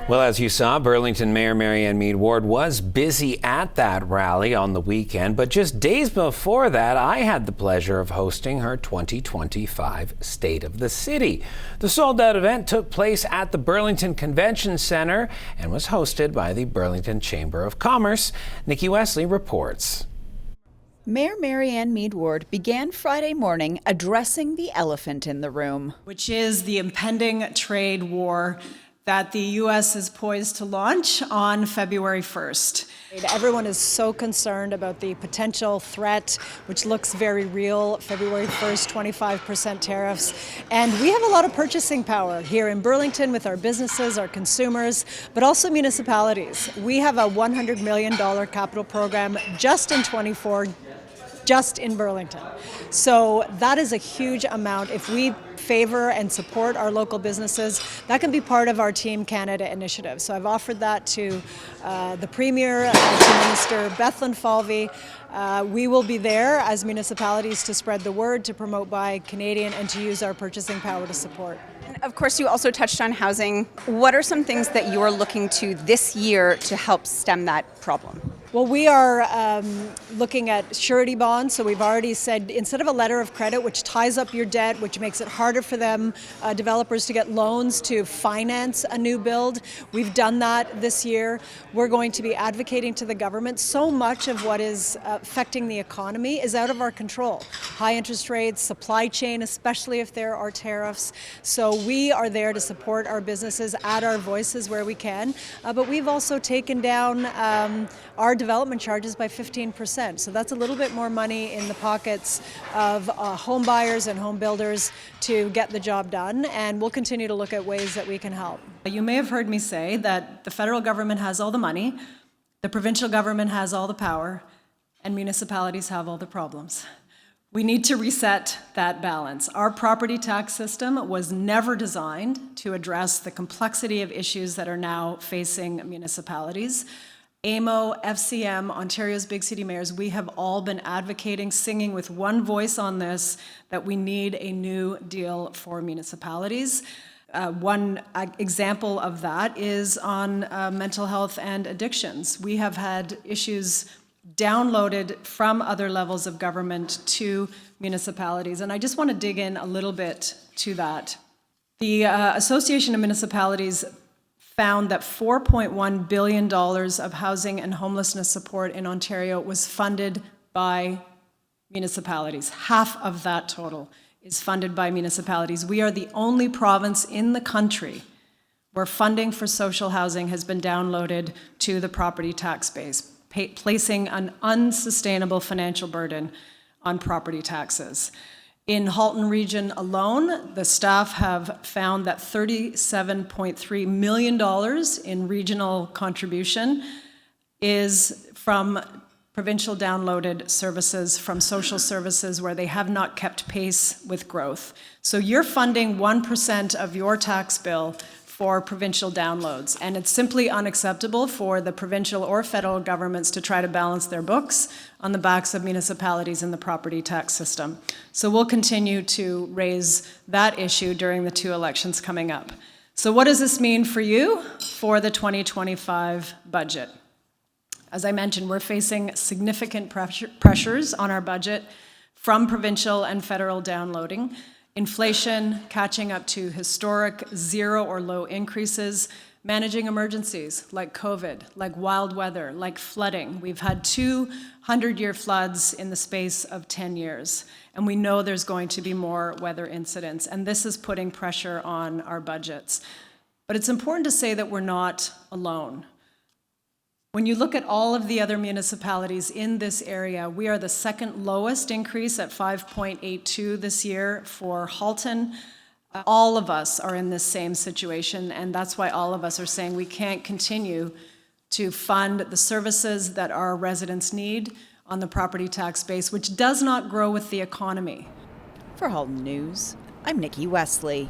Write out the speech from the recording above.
Well, as you saw, Burlington Mayor Marianne Meed Ward was busy at that rally on the weekend, but just days before that, I had the pleasure of hosting her 2025 State of the City. The sold-out event took place at the Burlington Convention Centre and was hosted by the Burlington Chamber of Commerce. Nikki Wesley reports. Mayor Marianne Meed Ward began Friday morning addressing the elephant in the room, which is the impending trade war that the U.S. is poised to launch on February 1st. Everyone is so concerned about the potential threat, which looks very real, February 1st, 25% tariffs. And we have a lot of purchasing power here in Burlington with our businesses, our consumers, but also municipalities. We have a $100 million capital program just in 24, just in Burlington. So that is a huge amount. If we favor and support our local businesses, that can be part of our Team Canada initiative. So I've offered that to the Premier, to Minister Bethlen Falvey. We will be there as municipalities to spread the word, to promote Buy Canadian, and to use our purchasing power to support. And of course, you also touched on housing. What are some things that you're looking to this year to help stem that problem? Well, we are looking at surety bonds, so we've already said instead of a letter of credit, which ties up your debt, which makes it harder for them, developers to get loans to finance a new build, we've done that this year. We're going to be advocating to the government. So much of what is affecting the economy is out of our control. High interest rates, supply chain, especially if there are tariffs. So we are there to support our businesses, add our voices where we can, but we've also taken down our development charges by 15%. So that's a little bit more money in the pockets of home buyers and home builders to get the job done, and we'll continue to look at ways that we can help. You may have heard me say that the federal government has all the money, the provincial government has all the power, and municipalities have all the problems. We need to reset that balance. Our property tax system was never designed to address the complexity of issues that are now facing municipalities. AMO, FCM, Ontario's big city mayors, we have all been advocating, singing with one voice on this, that we need a new deal for municipalities. One example of that is on mental health and addictions. We have had issues downloaded from other levels of government to municipalities, and I just want to dig in a little bit to that. The Association of Municipalities found that $4.1 billion of housing and homelessness support in Ontario was funded by municipalities. Half of that total is funded by municipalities. We are the only province in the country where funding for social housing has been downloaded to the property tax base, placing an unsustainable financial burden on property taxes. In Halton Region alone, the staff have found that $37.3 million in regional contribution is from provincial downloaded services, from social services where they have not kept pace with growth. So you're funding 1% of your tax bill for provincial downloads, and it's simply unacceptable for the provincial or federal governments to try to balance their books on the backs of municipalities in the property tax system. So we'll continue to raise that issue during the two elections coming up. So what does this mean for you for the 2025 budget? As I mentioned, we're facing significant pressures on our budget from provincial and federal downloading. Inflation catching up to historic zero or low increases, managing emergencies like COVID, like wild weather, like flooding. We've had 200-year floods in the space of 10 years, and we know there's going to be more weather incidents, and this is putting pressure on our budgets. But it's important to say that we're not alone. When you look at all of the other municipalities in this area, we are the second lowest increase at 5.82 this year for Halton. All of us are in this same situation, and that's why all of us are saying we can't continue to fund the services that our residents need on the property tax base, which does not grow with the economy. For Halton News, I'm Nikki Wesley.